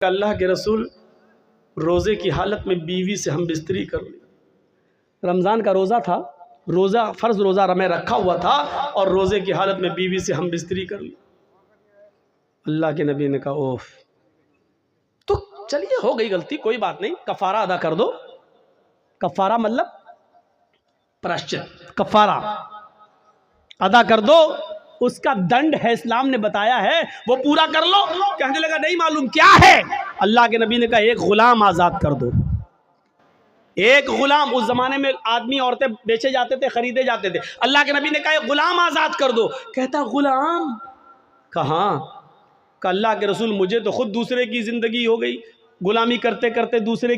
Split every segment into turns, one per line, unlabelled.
अल्लाह के रसूल रोज़े की हालत में बीवी से हम बिस्तरी कर ली। रमज़ान का रोज़ा था, फ़र्ज़ रोज़ा मैं रखा हुआ था और रोज़े की हालत में बीवी से हम बिस्तरी कर ली। अल्लाह के नबी ने कहा ओफ, तो चलिए हो गई गलती, कोई बात नहीं, कफ़ारा अदा कर दो। कफ़ारा मतलब प्रायश्चित, कफ़ारा अदा कर दो, उसका दंड है, इस्लाम ने बताया है, वो पूरा कर लो। कहने लगा नहीं मालूम क्या है। अल्लाह के नबी ने कहा एक गुलाम आज़ाद कर दो। एक गुलाम, उस जमाने में आदमी औरतें बेचे जाते थे, खरीदे जाते थे। अल्लाह के नबी ने कहा एक गुलाम आज़ाद कर दो। कहता गुलाम कहाँ? अल्लाह के रसूल मुझे तो खुद दूसरे की ज़िंदगी हो गई, गुलामी करते करते दूसरे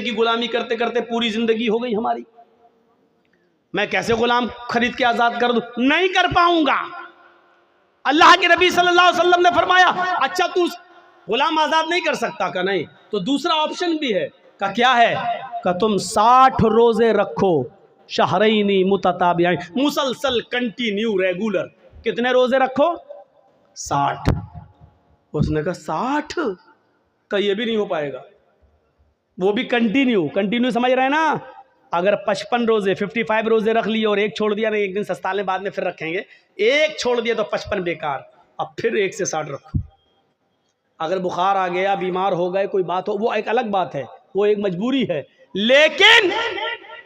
की गुलामी करते करते पूरी ज़िंदगी हो गई हमारी। मैं कैसे गुलाम खरीद के आज़ाद कर दूं? नहीं कर पाऊंगा। अल्लाह के नबी सल्लल्लाहु अलैहि वसल्लम ने फरमाया अच्छा तू गुलाम आज़ाद नहीं कर सकता? का नहीं, तो दूसरा ऑप्शन भी है। का क्या है? का तुम 60 रोज़े रखो, शहरैनी मुतताबिऐन, मुसलसल, कंटिन्यू, रेगुलर। कितने रोज़े रखो? 60। उसने कहा 60? का ये भी नहीं हो पाएगा, वो भी कंटिन्यू समझ रहे हैं ना? अगर 55 रोज़े 55 रोज़े रख लिए और एक छोड़ दिया, नहीं एक दिन सस्ता लें बाद में फिर रखेंगे, एक छोड़ दिया तो 55 बेकार, अब फिर 1 से 60 रखो। अगर बुखार आ गया, बीमार हो गए, कोई बात हो, वो एक अलग बात है, वो एक मजबूरी है। लेकिन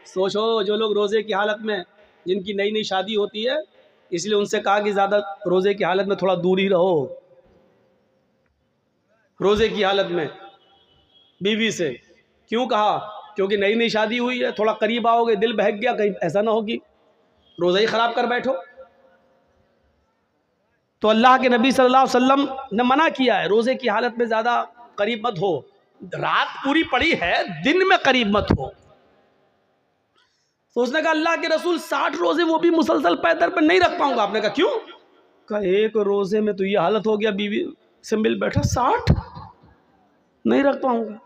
सोचो जो लोग रोज़े की हालत में, जिनकी नई नई शादी होती है, इसलिए उनसे कहा कि ज़्यादा रोज़े की हालत में थोड़ा दूर ही रहो। रोज़े की हालत में बीवी से क्यों कहा? क्योंकि नई नई शादी हुई है, थोड़ा करीब आओगे, दिल बहक गया, कहीं ऐसा ना हो कि रोज़ा ही ख़राब कर बैठो। तो अल्लाह के नबी सल्लल्लाहु अलैहि वसल्लम ने मना किया है, रोज़े की हालत में ज़्यादा करीब मत हो। रात पूरी पड़ी है, दिन में करीब मत हो। तो उसने कहा अल्लाह के रसूल 60 रोज़े वो भी मुसलसल पैदर पर नहीं रख पाऊंगा। आपने कहा क्यों? कहा एक रोज़े में तो ये हालत हो गया, बीवी से मिल बैठा, 60 नहीं रख पाऊंगा।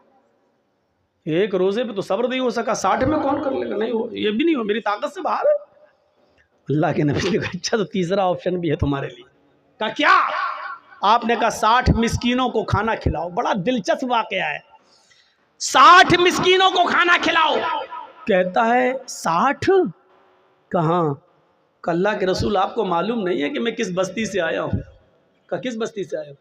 एक रोज़े पे तो सब्र नहीं हो सका, 60 में कौन कर लेगा? नहीं हो, ये भी नहीं हो, मेरी ताकत से बाहर है। अल्लाह के नबी ने कहा अच्छा तो तीसरा ऑप्शन भी है तुम्हारे लिए। कहा क्या? आपने कहा 60 मिस्कीनों को खाना खिलाओ। बड़ा दिलचस्प वाकया है, 60 मिस्कीनों को खाना खिलाओ। कहता है 60? कहाँ? अल्लाह के रसूल आपको मालूम नहीं है कि मैं किस बस्ती से आया हूँ? कहा किस बस्ती से आया हूँ?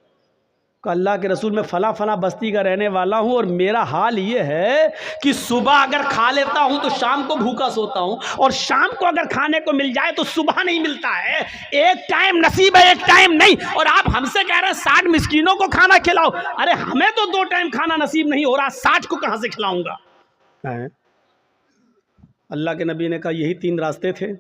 अल्लाह के रसूल मैं फला फला बस्ती का रहने वाला हूँ और मेरा हाल ये है कि सुबह अगर खा लेता हूँ तो शाम को भूखा सोता हूँ, और शाम को अगर खाने को मिल जाए तो सुबह नहीं मिलता है। एक टाइम नसीब है, एक टाइम नहीं। और आप हमसे कह रहे हैं 60 मिस्कीनों को खाना खिलाओ। अरे हमें तो 2 टाइम खाना नसीब नहीं हो रहा, 60 को कहाँ से खिलाऊंगा? अल्लाह के नबी ने कहा यही 3 रास्ते थे,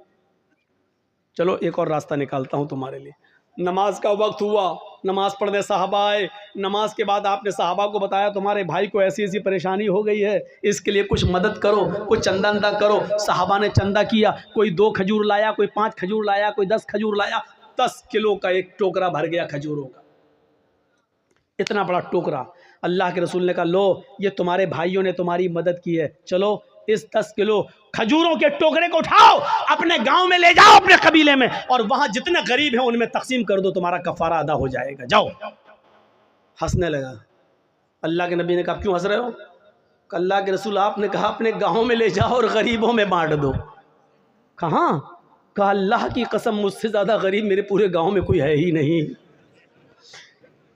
चलो एक और रास्ता निकालता हूँ तुम्हारे लिए। नमाज का वक्त हुआ, नमाज पढ़ने साहबा आए। नमाज के बाद आपने साहबा को बताया तुम्हारे भाई को ऐसी ऐसी परेशानी हो गई है, इसके लिए कुछ मदद करो, कुछ चंदा अंदा करो। साहबा ने चंदा किया, कोई 2 खजूर लाया, कोई 5 खजूर लाया, कोई 10 खजूर लाया। 10 किलो का एक टोकरा भर गया खजूरों का, इतना बड़ा टोकरा। अल्लाह के रसूल ने कहा लो ये तुम्हारे भाइयों ने तुम्हारी मदद की है, चलो इस 10 किलो खजूरों के टोकरे को उठाओ, अपने गांव में ले जाओ, अपने कबीले में, और वहां जितने गरीब हैं उनमें तकसीम कर दो, तुम्हारा कफारा अदा हो जाएगा, जाओ। हंसने लगा। अल्लाह के नबी ने कहा क्यों हंस रहे हो? अल्लाह के रसूल आपने कहा अपने गांव में ले जाओ और गरीबों में बांट दो। कहाँ? कहा अल्लाह की कसम मुझसे ज्यादा गरीब मेरे पूरे गांव में कोई है ही नहीं।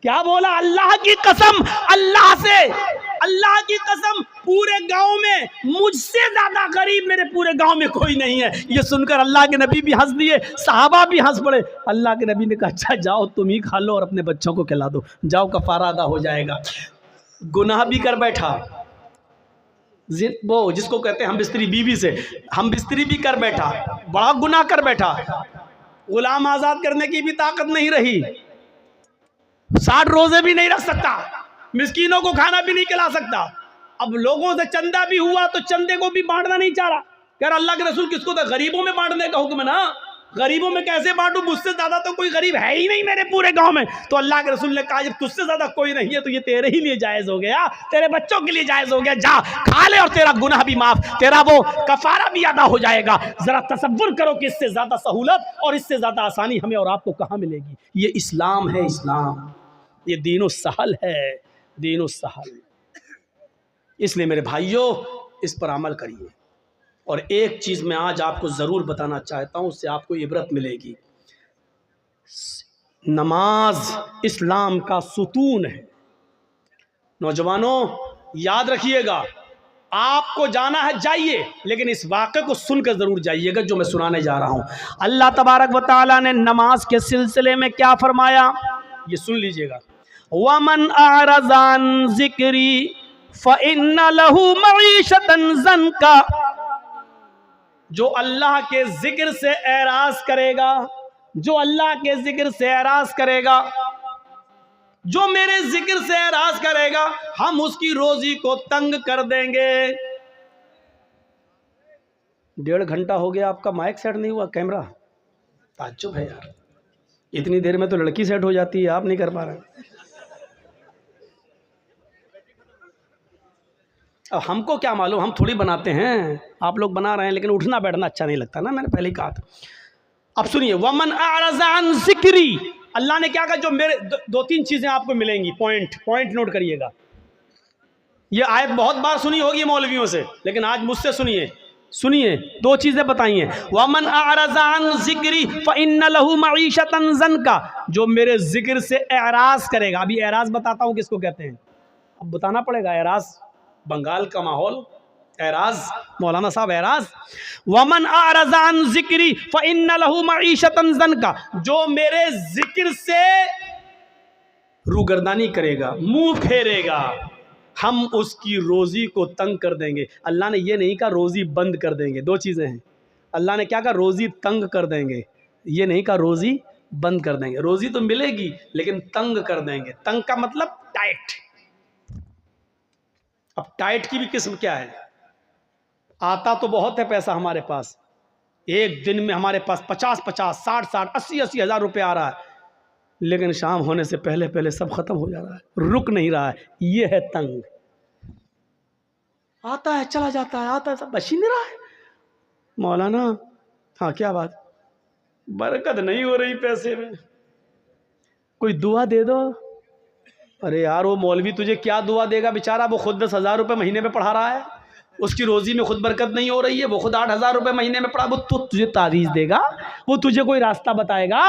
क्या बोला? अल्लाह की कसम, अल्लाह से, अल्लाह की कसम, पूरे गांव में मुझसे ज्यादा गरीब मेरे पूरे गांव में कोई नहीं है। ये सुनकर अल्लाह के नबी भी हंस दिए, सहाबा भी हंस पड़े। अल्लाह के नबी ने कहा अच्छा जाओ तुम ही खा लो और अपने बच्चों को खिला दो, जाओ कफारा अदा हो जाएगा। गुनाह भी कर बैठा, वो जिसको कहते हैं हम बिस्तरी, बीवी से हम बिस्तरी भी कर बैठा, बड़ा गुनाह कर बैठा। गुलाम आजाद करने की भी ताकत नहीं रही, 60 रोजे भी नहीं रख सकता, मिस्कीनों को खाना भी नहीं खिला सकता। अब लोगों से चंदा भी हुआ तो चंदे को भी बांटना नहीं चाह रहा। कह रहा अल्लाह के रसूल किसको तो गरीबों में बांटने का हुक्म है ना, गरीबों में कैसे बांटूं? मुझसे ज्यादा तो कोई गरीब है ही नहीं मेरे पूरे गांव में। तो अल्लाह के रसूल ने कहा जब तुझसे ज्यादा कोई नहीं है तो ये तेरे ही लिए जायज हो गया, तेरे बच्चों के लिए जायज हो गया, जा खा ले और तेरा गुनाह भी माफ, तेरा वो कफारा भी अदा हो जाएगा। जरा तसव्वुर करो कि इससे ज्यादा सहूलत और इससे ज्यादा आसानी हमें और आपको कहाँ मिलेगी? ये इस्लाम है, इस्लाम, ये दीनो सहल है। दीनुस सहल। इसलिए मेरे भाइयों, इस पर अमल करिए। और एक चीज़ मैं आज आपको ज़रूर बताना चाहता हूँ, उससे आपको इबरत मिलेगी। नमाज इस्लाम का सुतून है। नौजवानों, याद रखिएगा, आपको जाना है जाइए, लेकिन इस वाक़े को सुनकर ज़रूर जाइएगा जो मैं सुनाने जा रहा हूँ। अल्लाह तबारक व तआला ने नमाज के सिलसिले में क्या फरमाया, ये सुन लीजिएगा। वमन आरज़ान ज़िक्री फ़इन्ना लहू मईशतन ज़न्का। जो अल्लाह के जिक्र से एराज करेगा, जो अल्लाह के जिक्र से एराज करेगा, जो मेरे जिक्र से एराज करेगा, हम उसकी रोजी को तंग कर देंगे। 1.5 घंटा हो गया, आपका माइक सेट नहीं हुआ, कैमरा। ताज्जुब है यार, इतनी देर में तो लड़की सेट हो जाती है, आप नहीं कर पा रहे। अब हमको क्या मालूम, हम थोड़ी बनाते हैं, आप लोग बना रहे हैं, लेकिन उठना बैठना अच्छा नहीं लगता ना, मैंने पहले ही कहा था। अब सुनिए, वमन आरज़ान ज़िक्री, अल्लाह ने क्या कहा, जो मेरे 2-3 चीज़ें आपको मिलेंगी, पॉइंट नोट करिएगा। ये आयत बहुत बार सुनी होगी मौलवियों से, लेकिन आज मुझसे सुनिए 2 चीज़ें बताई हैं। वमन आरज़ान ज़िक्री फ़इन्ना लहू मईशतन ज़न्का। जो मेरे जिक्र से एराज़ करेगा, अभी एराज़ बताता हूँ किसको कहते हैं, अब बताना पड़ेगा। एराज़ बंगाल का माहौल, एराज़ मौलाना साहब एराज़। वमन आरज़ान ज़िक्री फ़इन्ना लहू मईशतन ज़न्का। जो मेरे जिक्र से रूगर्दानी करेगा, मुंह फेरेगा, हम उसकी रोज़ी को तंग कर देंगे। अल्लाह ने ये नहीं कहा रोज़ी बंद कर देंगे, 2 चीज़ें हैं। अल्लाह ने क्या कहा, रोज़ी तंग कर देंगे, ये नहीं कहा रोज़ी बंद कर देंगे। रोज़ी तो मिलेगी, लेकिन तंग कर देंगे। तंग का मतलब टाइट। अब टाइट की भी किस्म क्या है, आता तो बहुत है पैसा हमारे पास, एक दिन में हमारे पास 50-50, 60-60, 80-80 हज़ार रुपये आ रहा है, लेकिन शाम होने से पहले पहले सब ख़त्म हो जा रहा है, रुक नहीं रहा है। ये है तंग। आता है चला जाता है, आता है, सब बच ही नहीं रहा है। मौलाना, हाँ क्या बात, बरकत नहीं हो रही पैसे में, कोई दुआ दे दो। अरे यार, वो मौलवी तुझे क्या दुआ देगा बेचारा, वो खुद 10,000 रुपये महीने में पढ़ा रहा है, उसकी रोज़ी में खुद बरकत नहीं हो रही है, वो खुद 8,000 रुपये महीने में पढ़ा, वो तो तुझे तारीज़ देगा, वो तुझे कोई रास्ता बताएगा?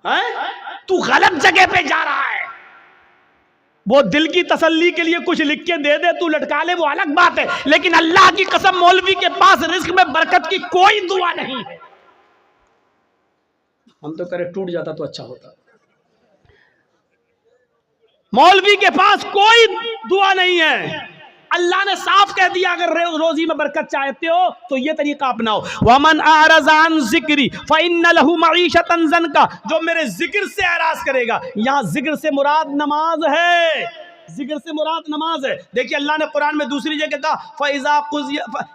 हैं? तू गलत जगह पे जा रहा है। वो दिल की तसल्ली के लिए कुछ लिख के दे दे, तू लटका ले, वो अलग बात है, लेकिन अल्लाह की कसम, मौलवी के पास रिस्क में बरकत की कोई दुआ नहीं है। हम तो करे टूट जाता तो अच्छा होता। मौलवी के पास कोई दुआ नहीं है। अल्लाह ने साफ कह दिया, अगर रोजी में बरकत चाहते हो तो ये तरीका अपनाओ। वमन आरज़ान ज़िक्री फ़इन्ना लहू मईशतन ज़न्का। जो मेरे जिक्र से एराज़ करेगा, यहाँ जिक्र से मुराद नमाज है, जिक्र से मुराद नमाज है। देखिए अल्लाह ने कुरान में दूसरी जगह कहा,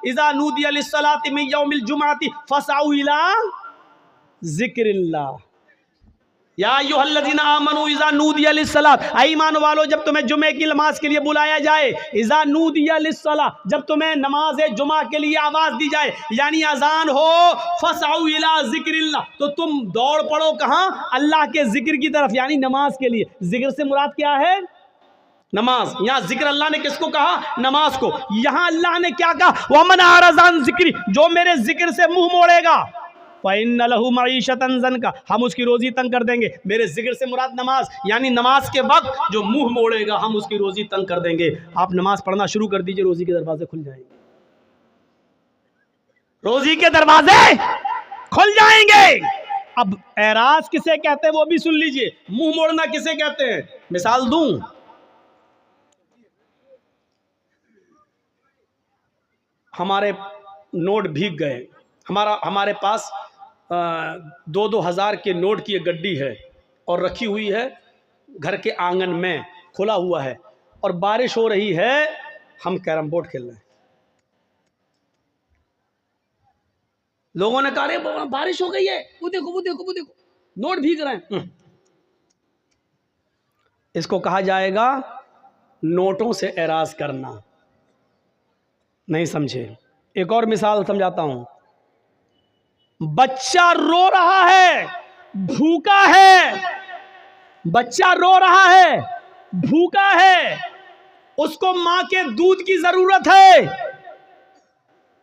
इज़ा नूदिया लिस्सलाति मिन यौमिल जुमअति फसअू इला ज़िक्रिल्लाह। या अय्युहल्लज़ीना आमनू इज़ा नूदिया लिस्सलात। ईमान वालो, जब तुम्हें जुमे की नमाज के लिए बुलाया जाए, इज़ा नूदिया लिस्सलात, जब तुम्हें नमाज जुमा के लिए आवाज़ दी जाए, यानी अजान हो, फसअू इला ज़िक्रिल्लाह, तो तुम दौड़ पड़ो कहाँ, अल्लाह के जिक्र की तरफ, यानी नमाज के लिए। जिक्र से मुराद क्या है, नमाज। यहाँ जिक्र अल्लाह ने किसको कहा, नमाज को। यहाँ अल्लाह ने क्या कहा, वमन आरज़ान ज़िक्री, जो मेरे जिक्र से मुंह मोड़ेगा, फ़इन्ना लहू मईशतन ज़न्का, हम उसकी रोज़ी तंग कर देंगे। मेरे जिक्र से मुराद नमाज, यानी नमाज के वक्त जो मुंह मोड़ेगा, हम उसकी रोज़ी तंग कर देंगे। आप नमाज पढ़ना शुरू कर दीजिए, रोज़ी के दरवाजे खुल जाएंगे, रोज़ी के दरवाजे खुल जाएंगे। अब एराज किसे कहते हैं वो भी सुन लीजिए, मुंह मोड़ना किसे कहते हैं। मिसाल दूं, हमारे नोट भीग गए, हमारे पास 2-2 हज़ार के नोट की एक गड्डी है और रखी हुई है घर के आंगन में, खुला हुआ है, और बारिश हो रही है, हम कैरम बोर्ड खेल रहे हैं। लोगों ने कहा, अरे बारिश हो गई है, वो देखो नोट भीग रहे हैं। इसको कहा जाएगा नोटों से एराज करना। नहीं समझे? एक और मिसाल समझाता हूं। बच्चा रो रहा है, भूखा है, बच्चा रो रहा है, भूखा है, उसको मां के दूध की जरूरत है,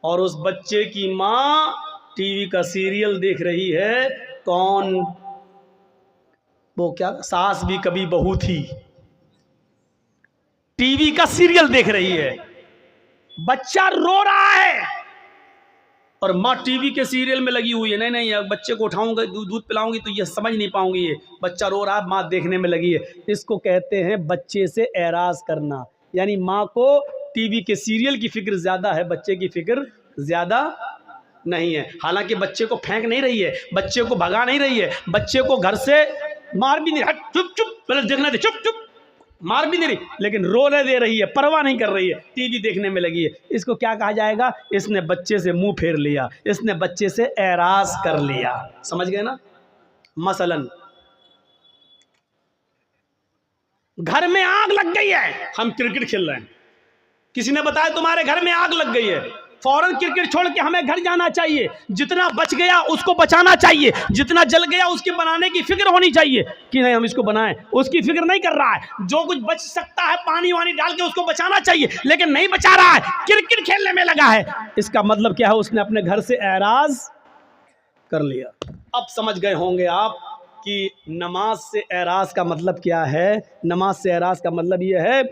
और उस बच्चे की मां टीवी का सीरियल देख रही है। कौन? वो क्या, सास भी कभी बहू थी, टीवी का सीरियल देख रही है, बच्चा रो रहा है और माँ टीवी के सीरियल में लगी हुई है। नहीं नहीं, बच्चे को उठाऊंगा, दूध पिलाऊंगी तो ये समझ नहीं पाऊंगी, ये बच्चा रो रहा है, माँ देखने में लगी है। इसको कहते हैं बच्चे से एराज करना, यानी माँ को टीवी के सीरियल की फिक्र ज्यादा है, बच्चे की फिक्र ज्यादा नहीं है। हालांकि बच्चे को फेंक नहीं रही है, बच्चे को भगा नहीं रही है, बच्चे को घर से मार भी नहीं, हट चुप चुप, पहले देखना दे, चुप चुप, मार भी नहीं रही, लेकिन रोने दे रही है, परवाह नहीं कर रही है, टीवी देखने में लगी है। इसको क्या कहा जाएगा? इसने बच्चे से मुंह फेर लिया, इसने बच्चे से एराज कर लिया। समझ गए ना? मसलन घर में आग लग गई है, हम क्रिकेट खेल रहे हैं, किसी ने बताया तुम्हारे घर में आग लग गई है, फौरन क्रिकेट छोड़ के हमें घर जाना चाहिए, जितना बच गया उसको बचाना चाहिए, जितना जल गया उसके बनाने की फिक्र होनी चाहिए कि नहीं हम इसको बनाएं। उसकी फिक्र नहीं कर रहा है, जो कुछ बच सकता है पानी वानी डाल के उसको बचाना चाहिए, लेकिन नहीं बचा रहा है, क्रिकेट खेलने में लगा है। इसका मतलब क्या है? उसने अपने घर से एराज कर लिया। अब समझ गए होंगे आप कि नमाज से एराज का मतलब क्या है। नमाज से एराज का मतलब यह है,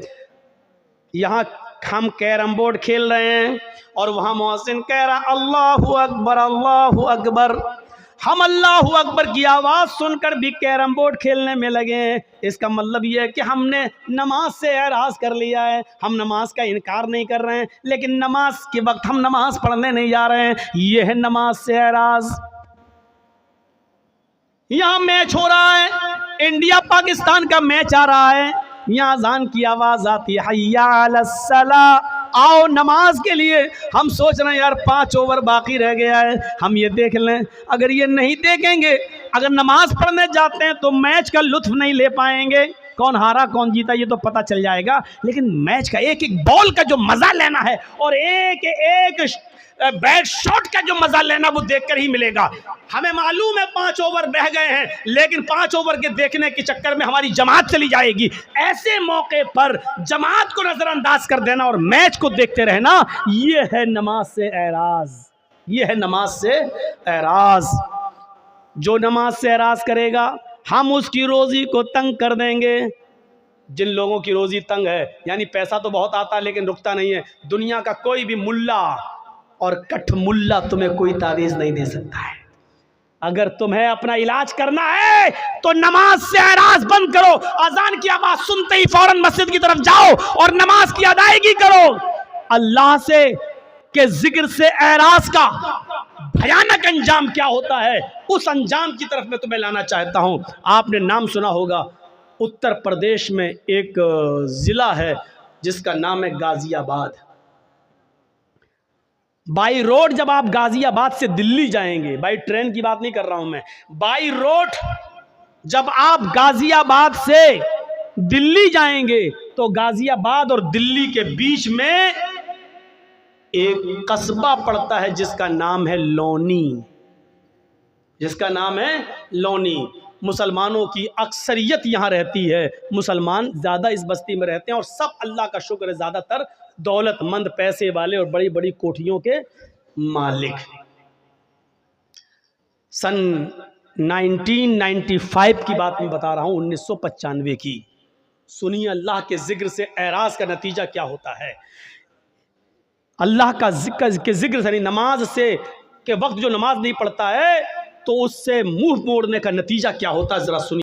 यहाँ हम कैरम बोर्ड खेल रहे हैं और वहाँ मुअज्जिन कह रहा अल्लाहु अकबर अल्लाहु अकबर, हम अल्लाहु अकबर की आवाज़ सुनकर भी कैरम बोर्ड खेलने में लगे हैं। इसका मतलब यह है कि हमने नमाज से एराज कर लिया है। हम नमाज का इनकार नहीं कर रहे हैं, लेकिन नमाज के वक्त हम नमाज पढ़ने नहीं जा रहे हैं, यह है नमाज से एराज। यहाँ मैच हो रहा है, इंडिया पाकिस्तान का मैच आ रहा है, यहाँ अज़ान की आवाज़ आती है हय्या अलस्सला, आओ नमाज के लिए। हम सोच रहे हैं यार 5 ओवर बाकी रह गया है, हम ये देख लें। अगर ये नहीं देखेंगे, अगर नमाज पढ़ने जाते हैं तो मैच का लुत्फ नहीं ले पाएंगे। कौन हारा कौन जीता ये तो पता चल जाएगा, लेकिन मैच का एक एक बॉल का जो मज़ा लेना है और एक एक बैट शॉट का जो मजा लेना वो देखकर ही मिलेगा। हमें मालूम है 5 ओवर रह गए हैं, लेकिन 5 ओवर के देखने के चक्कर में हमारी जमात चली जाएगी। ऐसे मौके पर जमात को नजरअंदाज कर देना और मैच को देखते रहना, ये है नमाज से एराज, ये है नमाज से एराज। जो नमाज से एराज करेगा हम उसकी रोजी को तंग कर देंगे। जिन लोगों की रोजी तंग है, यानी पैसा तो बहुत आता है लेकिन रुकता नहीं है, दुनिया का कोई भी मुल्ला और कठ मुल्ला तुम्हें कोई तावीज़ नहीं दे सकता है। अगर तुम्हें अपना इलाज करना है तो नमाज से एराज बंद करो, अजान की आवाज सुनते ही फौरन मस्जिद की तरफ जाओ और नमाज की अदायगी करो। अल्लाह से के जिक्र से एराज का भयानक अंजाम क्या होता है, उस अंजाम की तरफ मैं तुम्हें लाना चाहता हूं। आपने नाम सुना होगा, उत्तर प्रदेश में एक जिला है जिसका नाम है गाजियाबाद। बाई रोड जब आप गाजियाबाद से दिल्ली जाएंगे, बाई ट्रेन की बात नहीं कर रहा हूं मैं, बाई रोड जब आप गाजियाबाद से दिल्ली जाएंगे तो गाजियाबाद और दिल्ली के बीच में एक कस्बा पड़ता है जिसका नाम है लोनी, जिसका नाम है लोनी। मुसलमानों की अक्सरियत यहाँ रहती है, मुसलमान ज़्यादा इस बस्ती में रहते हैं और सब अल्लाह का शुक्र है ज़्यादातर दौलतमंद, पैसे वाले और बड़ी बड़ी कोठियों के मालिक। सन 1995 की बात मैं बता रहा हूँ, 1995 की। सुनिए अल्लाह के जिक्र से एराज का नतीजा क्या होता है। अल्लाह का जिक्र से, नमाज से के वक्त जो नमाज नहीं पढ़ता है तो उससे मुंह मोड़ने का नतीजा क्या होता है, जरा सुनिए।